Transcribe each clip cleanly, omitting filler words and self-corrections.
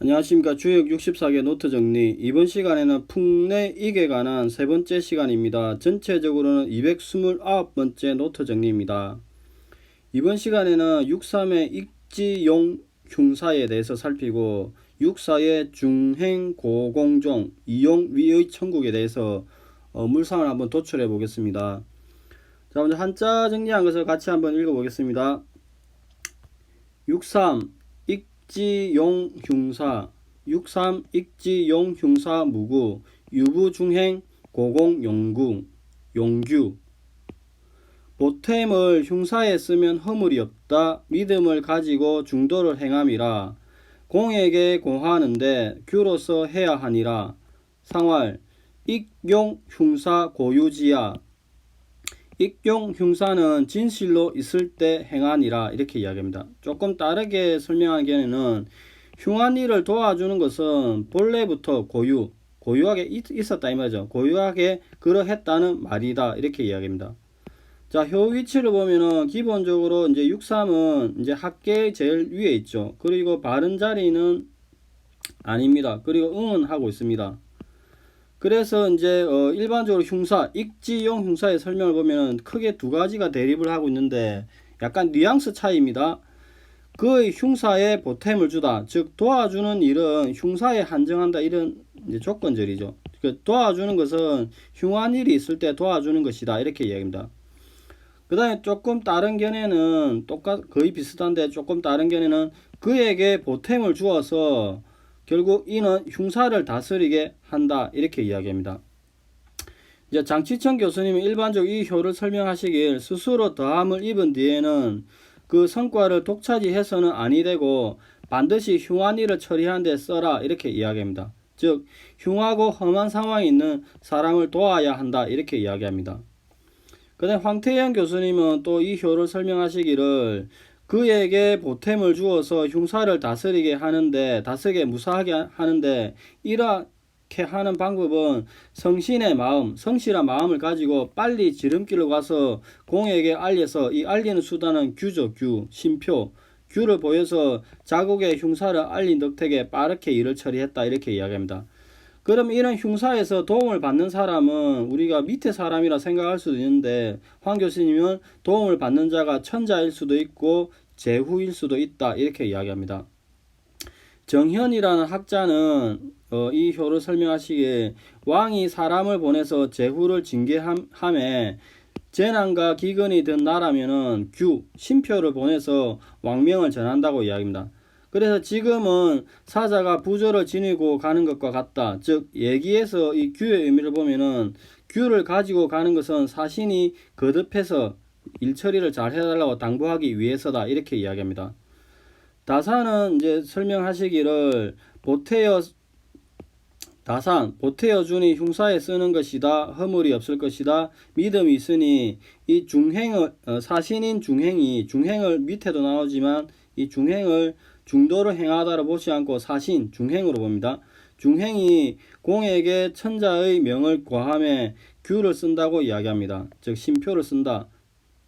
안녕하십니까. 주역 64개 노트 정리. 이번 시간에는 풍내익에 관한 세 번째 시간입니다. 전체적으로는 229번째 노트 정리입니다. 이번 시간에는 63의 익지용 흉사에 대해서 살피고 64의 중행 고공종 이용 위의 천국에 대해서 물상을 한번 도출해 보겠습니다. 자, 먼저 한자 정리한 것을 같이 한번 읽어 보겠습니다. 63 익지용 흉사 63 익지용 흉사 무구 유부중행 고공 용규 보탬을 흉사에 쓰면 허물이 없다. 믿음을 가지고 중도를 행함이라. 공에게 공하는데 규로서 해야 하니라. 상활 익용 흉사 고유지야. 익용 흉사는 진실로 있을 때 행하니라. 이렇게 이야기합니다. 조금 다르게 설명하기에는 흉한 일을 도와주는 것은 본래부터 고유하게 있었다 이 말이죠. 고유하게 그러했다는 말이다. 이렇게 이야기합니다. 자, 효 위치를 보면은 기본적으로 이제 63은 이제 합계의 제일 위에 있죠. 그리고 바른 자리는 아닙니다. 그리고 응은 하고 있습니다. 그래서 이제 일반적으로 흉사, 익지용 흉사의 설명을 보면 크게 두 가지가 대립을 하고 있는데 약간 뉘앙스 차이입니다. 그의 흉사에 보탬을 주다, 즉 도와주는 일은 흉사에 한정한다, 이런 이제 조건절이죠. 도와주는 것은 흉한 일이 있을 때 도와주는 것이다, 이렇게 이야기합니다. 그 다음에 조금 다른 견해는 거의 비슷한데 조금 다른 견해는 그에게 보탬을 주어서 결국 이는 흉사를 다스리게 한다, 이렇게 이야기합니다. 이제 장치천 교수님은 일반적으로 이 효를 설명하시길 스스로 더함을 입은 뒤에는 그 성과를 독차지해서는 아니 되고 반드시 흉한 일을 처리하는 데 써라, 이렇게 이야기합니다. 즉 흉하고 험한 상황에 있는 사람을 도와야 한다, 이렇게 이야기합니다. 그 다음에 황태현 교수님은 또 이 효를 설명하시기를 그에게 보탬을 주어서 흉사를 다스리게 무사하게 하는데 이렇게 하는 방법은 성실한 마음을 가지고 빨리 지름길로 가서 공에게 알려서, 이 알리는 수단은 규죠. 심표 규를 보여서 자국의 흉사를 알린 덕택에 빠르게 일을 처리했다, 이렇게 이야기합니다. 그럼 이런 흉사에서 도움을 받는 사람은 우리가 밑에 사람이라 생각할 수도 있는데 황 교수님은 도움을 받는 자가 천자일 수도 있고 제후일 수도 있다, 이렇게 이야기합니다. 정현이라는 학자는 이 효를 설명하시기에 왕이 사람을 보내서 제후를 징계함에 재난과 기근이 든 나라면은 심표를 보내서 왕명을 전한다고 이야기합니다. 그래서 지금은 사자가 부조를 지니고 가는 것과 같다. 즉 얘기에서 이 규의 의미를 보면은 규를 가지고 가는 것은 사신이 거듭해서 일처리를 잘 해달라고 당부하기 위해서다, 이렇게 이야기합니다. 다산은 이제 설명하시기를 보태어 주니 흉사에 쓰는 것이다. 허물이 없을 것이다. 믿음이 있으니 이 중행을 사신인 중행을 밑에도 나오지만 이 중행을 중도를 행하다로 보지 않고 사신 중행으로 봅니다. 중행이 공에게 천자의 명을 고함에 규를 쓴다고 이야기합니다. 즉 심표를 쓴다.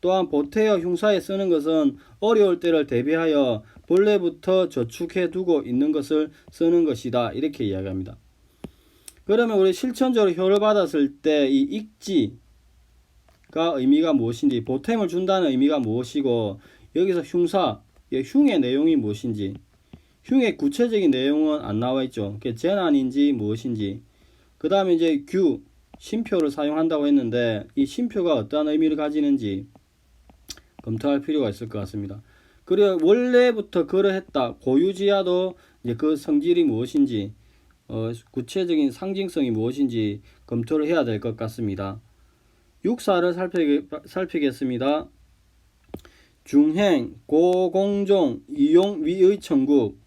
또한 보태어 흉사에 쓰는 것은 어려울 때를 대비하여 본래부터 저축해 두고 있는 것을 쓰는 것이다, 이렇게 이야기합니다. 그러면 우리 실천적으로 효를 받았을 때 이 익지가 의미가 무엇인지, 보탬을 준다는 의미가 무엇이고 여기서 흉의 내용이 무엇인지, 흉의 구체적인 내용은 안 나와 있죠. 재난인지 무엇인지, 그 다음에 이제 심표를 사용한다고 했는데 이 심표가 어떠한 의미를 가지는지 검토할 필요가 있을 것 같습니다. 그리고 원래부터 그러했다, 고유지야도 이제 그 성질이 무엇인지, 구체적인 상징성이 무엇인지 검토를 해야 될 것 같습니다. 육사를 살피겠습니다. 중행, 고공종, 이용, 위의 천국.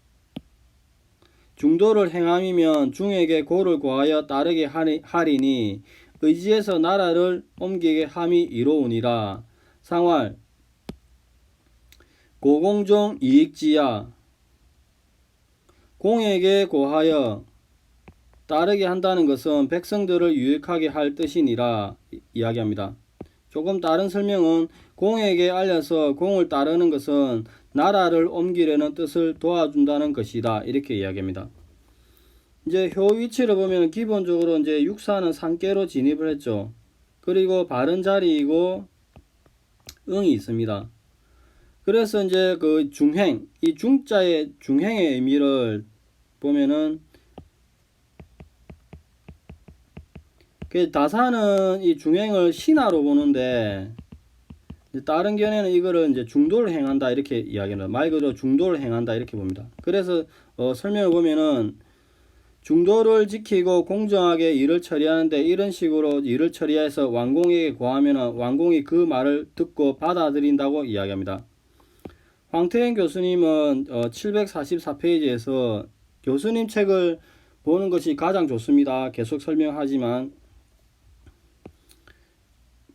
중도를 행함이면 중에게 고를 고하여 따르게 하리니 의지에서 나라를 옮기게 함이 이로우니라. 상활, 고공종 이익지야. 공에게 고하여 따르게 한다는 것은 백성들을 유익하게 할 뜻이니라 이야기합니다. 조금 다른 설명은 공에게 알려서 공을 따르는 것은 나라를 옮기려는 뜻을 도와준다는 것이다. 이렇게 이야기합니다. 이제 효 위치를 보면 기본적으로 이제 육사는 상계로 진입을 했죠. 그리고 바른 자리이고 응이 있습니다. 그래서 이제 그 중행, 이 중자의 중행의 의미를 보면은 그 다사는 이 중행을 신하로 보는데 다른 견해는 이거를 이제 중도를 행한다 이렇게 이야기합니다. 말 그대로 중도를 행한다 이렇게 봅니다. 그래서 설명을 보면은 중도를 지키고 공정하게 일을 처리하는데 이런 식으로 일을 처리해서 왕공에게 고하면은 왕공이 그 말을 듣고 받아들인다고 이야기합니다. 황태현 교수님은 744페이지에서 교수님 책을 보는 것이 가장 좋습니다. 계속 설명하지만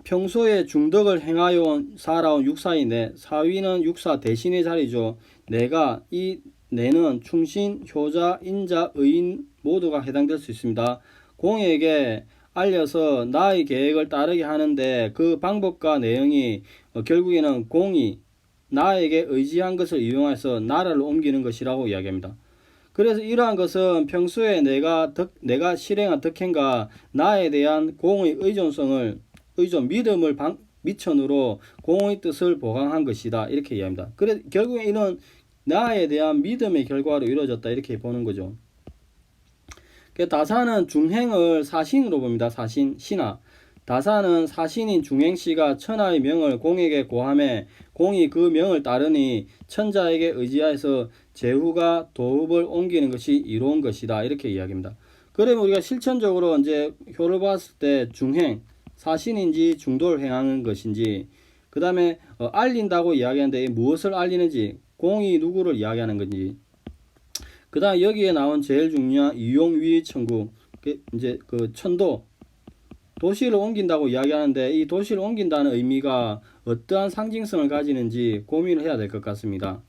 평소에 중덕을 행하여 살아온 육사인데 사위는 육사 대신의 자리죠. 내가 이 내는 충신, 효자, 인자, 의인 모두가 해당될 수 있습니다. 공에게 알려서 나의 계획을 따르게 하는데 그 방법과 내용이 결국에는 공이 나에게 의지한 것을 이용해서 나라를 옮기는 것이라고 이야기합니다. 그래서 이러한 것은 평소에 내가 실행한 덕행과 나에 대한 공의 믿음을 미천으로 공의 뜻을 보강한 것이다. 이렇게 이야기합니다. 그래서 결국에 이런 나에 대한 믿음의 결과로 이루어졌다. 이렇게 보는 거죠. 다사는 중행을 사신으로 봅니다. 사신, 신하. 다사는 사신인 중행씨가 천하의 명을 공에게 고함해 공이 그 명을 따르니 천자에게 의지하여서 제후가 도읍을 옮기는 것이 이로운 것이다. 이렇게 이야기합니다. 그러면 우리가 실천적으로 이제 효를 봤을 때 중행, 사신인지 중도를 행하는 것인지, 그 다음에 알린다고 이야기하는데 무엇을 알리는지, 공이 누구를 이야기하는 건지, 그 다음 여기에 나온 제일 중요한 이용위 천구, 이제 그 천도, 도시를 옮긴다고 이야기하는데 이 도시를 옮긴다는 의미가 어떠한 상징성을 가지는지 고민을 해야 될 것 같습니다.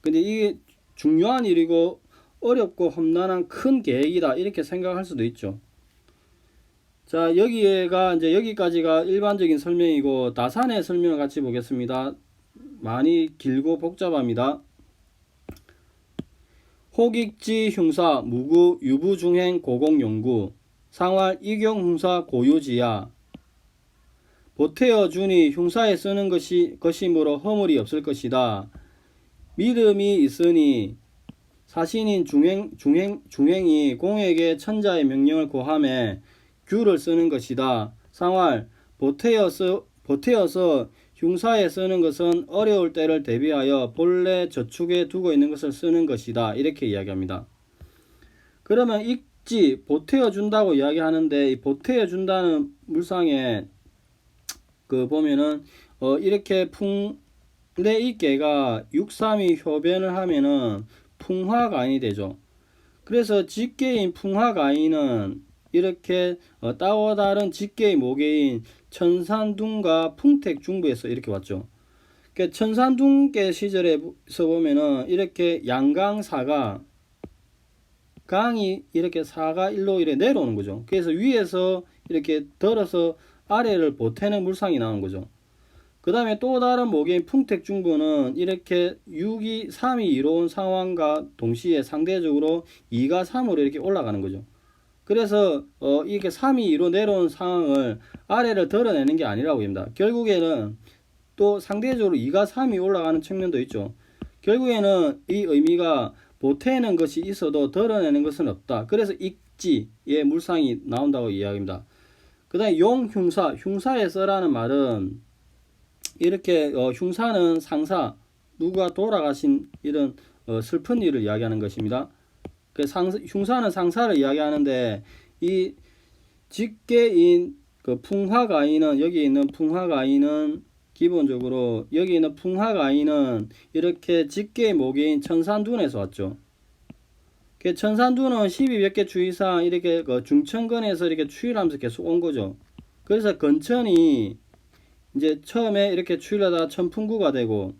근데 이게 중요한 일이고 어렵고 험난한 큰 계획이다 이렇게 생각할 수도 있죠. 자, 여기가 이제 여기까지가 일반적인 설명이고 다산의 설명을 같이 보겠습니다. 많이 길고 복잡합니다. 혹익지 흉사 무구 유부중행 고공용구 상활 이경흉사 고유지야 보태어 주니 흉사에 쓰는 것이므로 허물이 없을 것이다. 믿음이 있으니 사신인 중행이 공에게 천자의 명령을 고함해 규를 쓰는 것이다. 상활 보태어서 흉사에 쓰는 것은 어려울 때를 대비하여 본래 저축에 두고 있는 것을 쓰는 것이다. 이렇게 이야기합니다. 그러면 익지 보태어 준다고 이야기하는데 이 보태어 준다는 물상에 그 보면은 이렇게 풍래 있게가 632 효변을 하면은 풍화가인이 되죠. 그래서 직계인 풍화가인은 이렇게 따와 다른 직계의 모계인 천산둥과 풍택중부에서 이렇게 왔죠. 그러니까 천산둥계 시절에서 보면은 이렇게 양강사가 강이 이렇게 사가 일로 이렇게 내려오는 거죠. 그래서 위에서 이렇게 들어서 아래를 보태는 물상이 나오는 거죠. 그 다음에 또 다른 모계인 풍택중부는 이렇게 6이 3이 이로운 상황과 동시에 상대적으로 2가 3으로 이렇게 올라가는 거죠. 그래서 이렇게 3이 2로 내려온 상황을 아래를 드러내는 게 아니라고 합니다. 결국에는 또 상대적으로 2가 3이 올라가는 측면도 있죠. 결국에는 이 의미가 보태는 것이 있어도 드러내는 것은 없다. 그래서 익지의 물상이 나온다고 이야기합니다. 그 다음에 용흉사, 흉사에 써라는 말은 이렇게 흉사는 상사, 누가 돌아가신 이런 슬픈 일을 이야기하는 것입니다. 흉사는 상사를 이야기하는데 이 직계인 그 풍화가인은 여기 있는 풍화가인은 기본적으로 여기 있는 풍화가인은 이렇게 직계의 모계인 천산둔에서 왔죠. 천산둔은 12몇 주의상 이렇게 그 중천근에서 이렇게 추일하면서 계속 온 거죠. 그래서 건천이 이제 처음에 이렇게 추일하다가 천풍구가 되고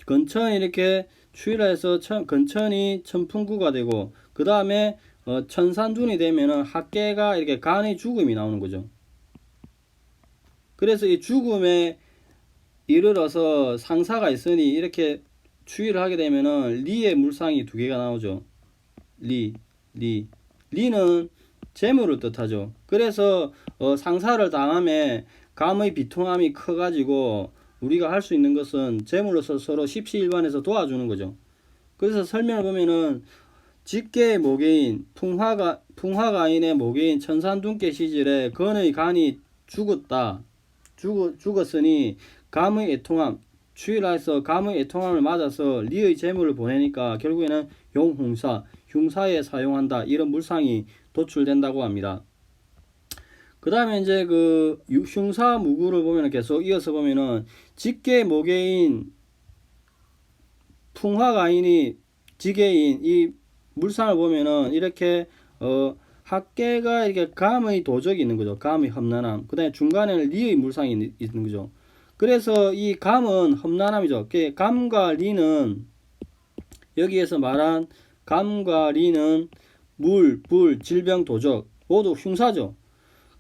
건천이 이렇게 추일해서 건천이 천풍구가 되고 그 다음에 천산둔이 되면은 학계가 이렇게 간의 죽음이 나오는 거죠. 그래서 이 죽음의 이르러서 상사가 있으니 이렇게 추위를 하게 되면은 리의 물상이 두 개가 나오죠. 리는 재물을 뜻하죠. 그래서 상사를 당함에 감의 비통함이 커가지고 우리가 할 수 있는 것은 재물로서 서로 십시일반에서 도와주는 거죠. 그래서 설명을 보면은 직계의 모계인 풍화가인의 모계인 천산둔께 시절에 건의 간이 죽었으니 감의 애통함 추일하여서 감의 애통함을 맞아서 리의 재물을 보내니까 결국에는 흉사에 사용한다 이런 물상이 도출된다고 합니다. 그 다음에 이제 그 흉사무구를 보면 계속 이어서 보면은 직계 모계인 풍화가인이 지계인 이 물상을 보면은 이렇게 학계가 이렇게 감의 도적이 있는 거죠. 감의 험난함. 그 다음에 중간에는 리의 물상이 있는 거죠. 그래서 이 감은 험난함이죠. 감과 리는 여기에서 말한 감과 리는 물, 불, 질병, 도적 모두 흉사죠.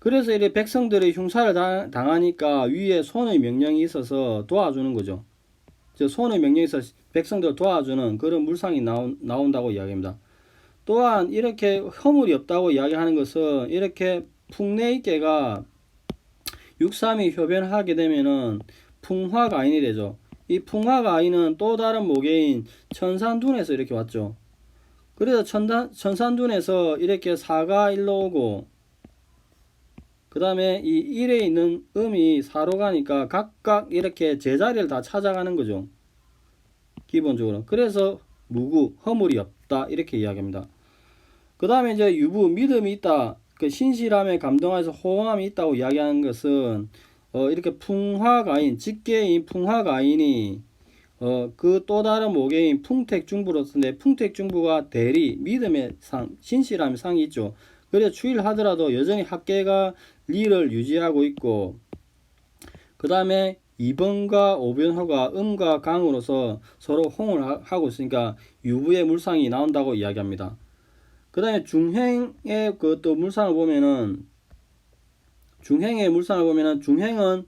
그래서 이렇게 백성들이 흉사를 당하니까 위에 손의 명령이 있어서 도와주는 거죠. 손의 명령이 있어서 백성들을 도와주는 그런 물상이 나온다고 이야기합니다. 또한 이렇게 허물이 없다고 이야기하는 것은 이렇게 풍내익계가 육삼이 협연하게 되면은 풍화가인이 되죠. 이 풍화가인은 또 다른 모계인 천산둔에서 이렇게 왔죠. 그래서 천산둔에서 이렇게 사가 일로 오고 그 다음에 이 일에 있는 음이 사로 가니까 각각 이렇게 제자리를 다 찾아가는 거죠. 기본적으로. 그래서 무구, 허물이 없다 이렇게 이야기합니다. 그 다음에 이제 유부, 믿음이 있다. 그 신실함에 감동해서 호응함이 있다고 이야기하는 것은 이렇게 풍화가인, 직계인 풍화가인이 그 또 다른 모계인 풍택중부로서인데 풍택중부가 대리, 믿음의 상, 신실함의 상이 있죠. 그래서 추위를 하더라도 여전히 학계가 리를 유지하고 있고 그 다음에 2번과 5변호가 음과 강으로서 서로 홍을 하고 있으니까 유부의 물상이 나온다고 이야기합니다. 그 다음에 중행의 또 물상을 보면은 중행은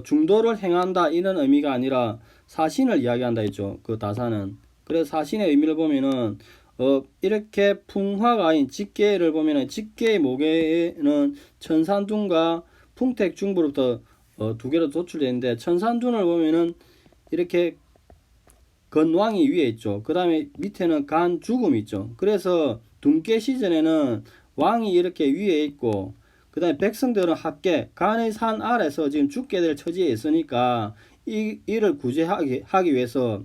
중도를 행한다 이런 의미가 아니라 사신을 이야기한다 했죠. 그 다사는. 그래서 사신의 의미를 보면은 이렇게 풍화가인 직계를 보면은 직계의 모계에는 천산둔과 풍택중부로부터 두 개로 도출되는데 천산둔을 보면은 이렇게 건왕이 위에 있죠. 그 다음에 밑에는 간 죽음이 있죠. 그래서 둔계 시전에는 왕이 이렇게 위에 있고 그 다음에 백성들은 학계 간의 산 아래서 지금 죽게 될 처지에 있으니까 이를 구제하기 위해서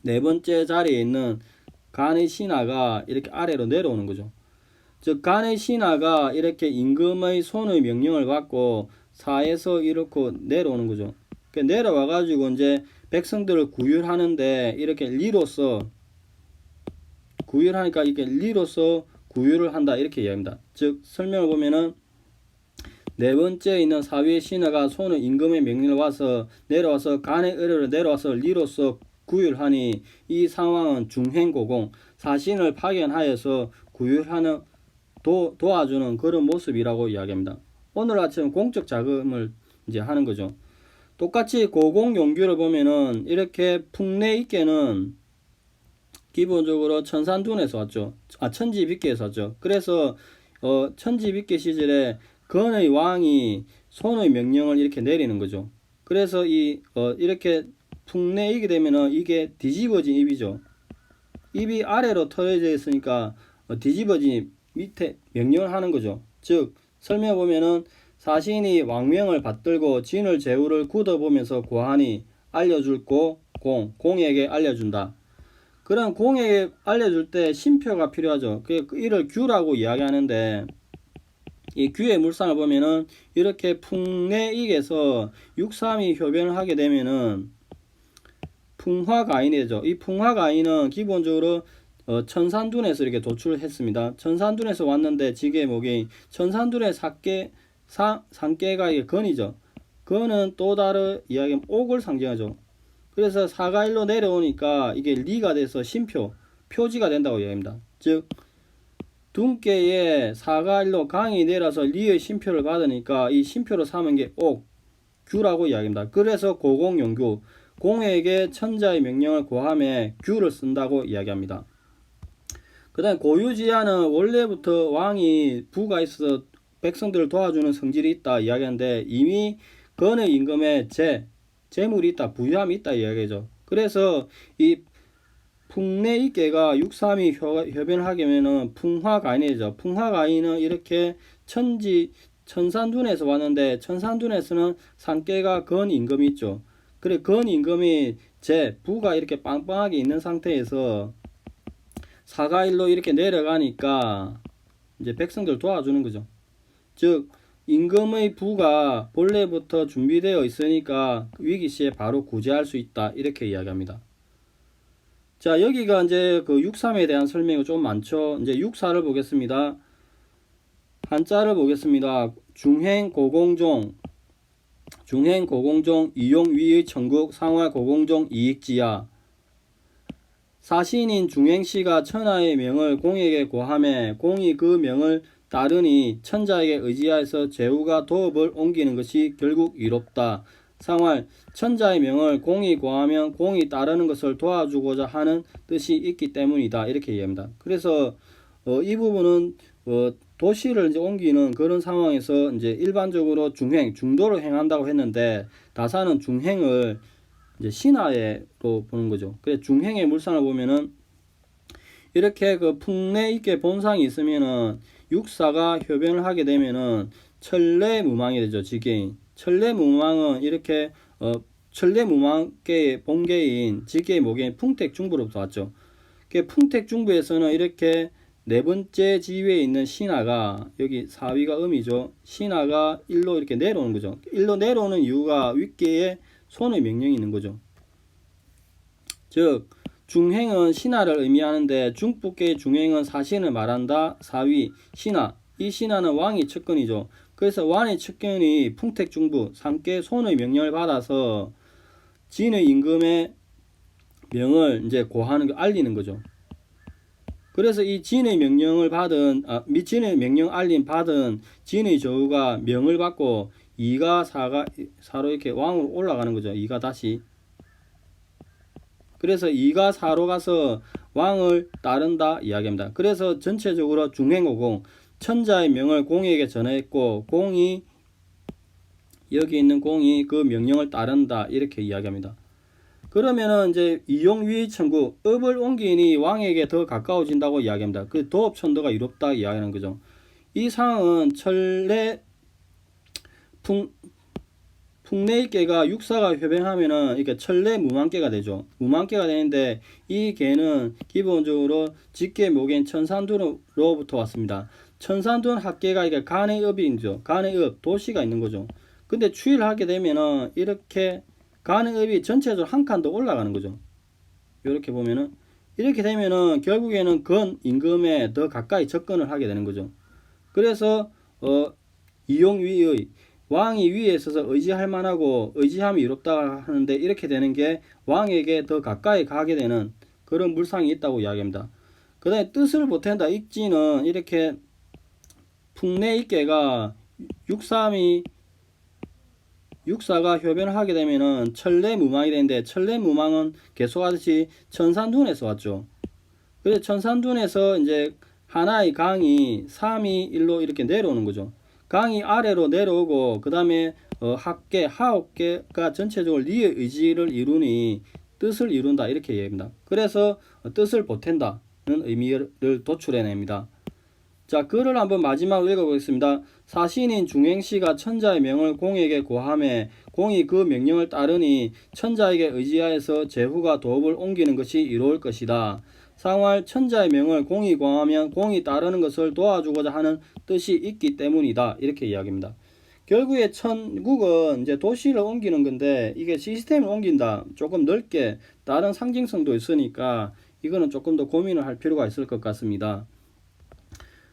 네 번째 자리에 있는 간의 신하가 이렇게 아래로 내려오는 거죠. 즉 간의 신하가 이렇게 임금의 손의 명령을 받고 사에서 이렇게 내려오는 거죠. 내려와 가지고 이제 백성들을 구휼하는데 이렇게 리로서 구휼하니까 이렇게 리로서 구휼을 한다 이렇게 이야기합니다. 즉 설명을 보면은 네 번째 있는 사위의 신하가 손을 임금의 명령을 와서 내려와서 간의 의뢰를 내려와서 리로서 구휼하니 이 상황은 중행고공 사신을 파견하여서 구휼하는 도와주는 그런 모습이라고 이야기합니다. 오늘 아침 공적 자금을 이제 하는 거죠. 똑같이 고공용규를 보면은 이렇게 풍내익계는 기본적으로 천산둔에서 왔죠. 천지빅계에서 왔죠. 그래서 천지빅계 시절에 건의 왕이 손의 명령을 이렇게 내리는 거죠. 그래서 이렇게 풍내익이 되면은 이게 뒤집어진 입이죠. 입이 아래로 털어져 있으니까 뒤집어진 밑에 명령을 하는 거죠. 즉 설명해 보면은 사신이 왕명을 받들고 진을 제후를 굳어보면서 고하니 알려줄 공에게 알려준다. 그런 공에게 알려줄 때 심표가 필요하죠. 이를 규라고 이야기하는데 이 규의 물상을 보면은 이렇게 풍내익에서 육삼이 협연을 하게 되면은 풍화가인이 되죠. 이 풍화가인은 기본적으로 천산둔에서 이렇게 도출했습니다. 천산둔에서 왔는데 지게 목이 천산둔의 산계가 이게 건이죠. 건은 또 다른 이야기는 옥을 상징하죠. 그래서 사가일로 내려오니까 이게 리가 돼서 표지가 된다고 이야기합니다. 즉 둔께에 사가일로 강이 내려서 리의 심표를 받으니까 이 심표로 삼은 게 옥, 규라고 이야기합니다. 그래서 고공용규, 공에게 천자의 명령을 고함에 규를 쓴다고 이야기합니다. 그 다음에 고유지하는 원래부터 왕이 부가 있어서 백성들을 도와주는 성질이 있다 이야기하는데, 이미 건의 임금에 재물이 있다, 부유함이 있다 이야기죠. 그래서 이 풍내익계가 6.3이 협연을 하게 되면은 풍화가인이죠. 풍화가인은 이렇게 천산둔에서 왔는데, 천산둔에서는 상계가 건 임금이 있죠. 그래, 건 임금이 부가 이렇게 빵빵하게 있는 상태에서 사가일로 이렇게 내려가니까 이제 백성들 도와주는 거죠. 즉 임금의 부가 본래부터 준비되어 있으니까 위기시에 바로 구제할 수 있다, 이렇게 이야기합니다. 자, 여기가 이제 그 6.3에 대한 설명이 좀 많죠. 이제 6.4를 보겠습니다. 한자를 보겠습니다. 중행고공종, 이용위의 천국, 상활고공종 이익지야. 사신인 중행씨가 천하의 명을 공에게 고함에 공이 그 명을 따르니 천자에게 의지하여서 제후가 도읍을 옮기는 것이 결국 이롭다. 상활, 천자의 명을 공이 고하면 공이 따르는 것을 도와주고자 하는 뜻이 있기 때문이다, 이렇게 이해합니다. 그래서 이 부분은 도시를 이제 옮기는 그런 상황에서 이제 일반적으로 중도를 행한다고 했는데, 다사는 중행을 이제 신하로 보는 거죠. 그래서 중행의 물상을 보면은 이렇게 그 풍내 있게 본상이 있으면은 육사가 협연을 하게 되면은 천례무망이 되죠. 지계인. 천례무망은 이렇게 천례무망계의 본계인 지계의 모계인 풍택중부로부터 왔죠. 그 풍택중부에서는 이렇게 네 번째 지위에 있는 신하가, 여기 사위가 음이죠. 신하가 일로 이렇게 내려오는 거죠. 일로 내려오는 이유가 윗계에 손의 명령이 있는 거죠. 즉 중행은 신하를 의미하는데, 중부계의 중행은 사신을 말한다. 사위, 신하, 이 신하는 왕의 측근이죠. 그래서 왕의 측근이 풍택중부, 상계 손의 명령을 받아서 진의 임금의 명을 이제 고하는 거, 알리는 거죠. 그래서 이 진의 명령을 받은, 진의 명령 알림 받은 진의 저우가 명을 받고 2가 4로 이렇게 왕으로 올라가는 거죠. 2가 다시. 그래서 2가 4로 가서 왕을 따른다 이야기합니다. 그래서 전체적으로 중행고공, 천자의 명을 공에게 전했고, 공이, 여기 있는 공이 그 명령을 따른다, 이렇게 이야기합니다. 그러면은 이제 이용위천구, 읍을 옮기니 왕에게 더 가까워진다고 이야기합니다. 그 도읍천도가 이롭다 이야기하는 거죠. 이 상황은 풍내익계가 육사가 협연하면은 이렇게 천례무망계가 되죠. 무망계가 되는데, 이 계는 기본적으로 직계 모계인 천산둔으로부터 왔습니다. 천산둔 합계가 이게 간의 읍이죠. 간의 읍, 도시가 있는 거죠. 근데 추이를 하게 되면은 이렇게 간의 읍이 전체적으로 한 칸 더 올라가는 거죠. 이렇게 보면은, 이렇게 되면은 결국에는 건 임금에 더 가까이 접근을 하게 되는 거죠. 그래서 이용위의, 왕이 위에 있어서 의지할 만하고 의지함이 이롭다 하는데, 이렇게 되는 게 왕에게 더 가까이 가게 되는 그런 물상이 있다고 이야기합니다. 그 다음에 뜻을 보탠다. 익지는 이렇게 풍내익계가 6.3가 협연을 하게 되면은 천례무망이 되는데, 천례무망은 계속하듯이 천산둔에서 왔죠. 그래서 천산둔에서 이제 하나의 강이 3이 일로 이렇게 내려오는 거죠. 강이 아래로 내려오고, 그 다음에 하옥계가 전체적으로 니의 의지를 이루니 뜻을 이룬다, 이렇게 얘기합니다. 그래서 뜻을 보탠다는 의미를 도출해냅니다. 자, 글을 한번 마지막으로 읽어보겠습니다. 사신인 중행씨가 천자의 명을 공에게 고함에 공이 그 명령을 따르니 천자에게 의지하여서 제후가 도읍을 옮기는 것이 이로울 것이다. 상활, 천자의 명을 공이 고하면 공이 따르는 것을 도와주고자 하는 뜻이 있기 때문이다, 이렇게 이야기합니다. 결국에 천국은 이제 도시를 옮기는 건데, 이게 시스템을 옮긴다, 조금 넓게 다른 상징성도 있으니까 이거는 조금 더 고민을 할 필요가 있을 것 같습니다.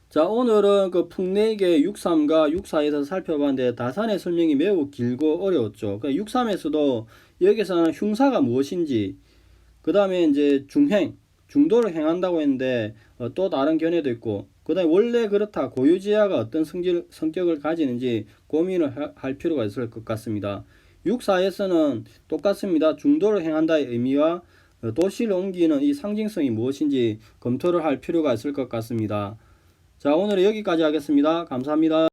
자, 오늘은 그 풍내익의 6.3과 6.4에서 살펴봤는데, 다산의 설명이 매우 길고 어려웠죠. 6.3에서도 여기서는 흉사가 무엇인지, 그 다음에 이제 중도를 행한다고 했는데 또 다른 견해도 있고, 그 다음에 원래 그렇다, 고유지하가 어떤 성격을 가지는지 고민을 할 필요가 있을 것 같습니다. 6사에서는 똑같습니다. 중도를 행한다의 의미와 도시를 옮기는 이 상징성이 무엇인지 검토를 할 필요가 있을 것 같습니다. 자, 오늘은 여기까지 하겠습니다. 감사합니다.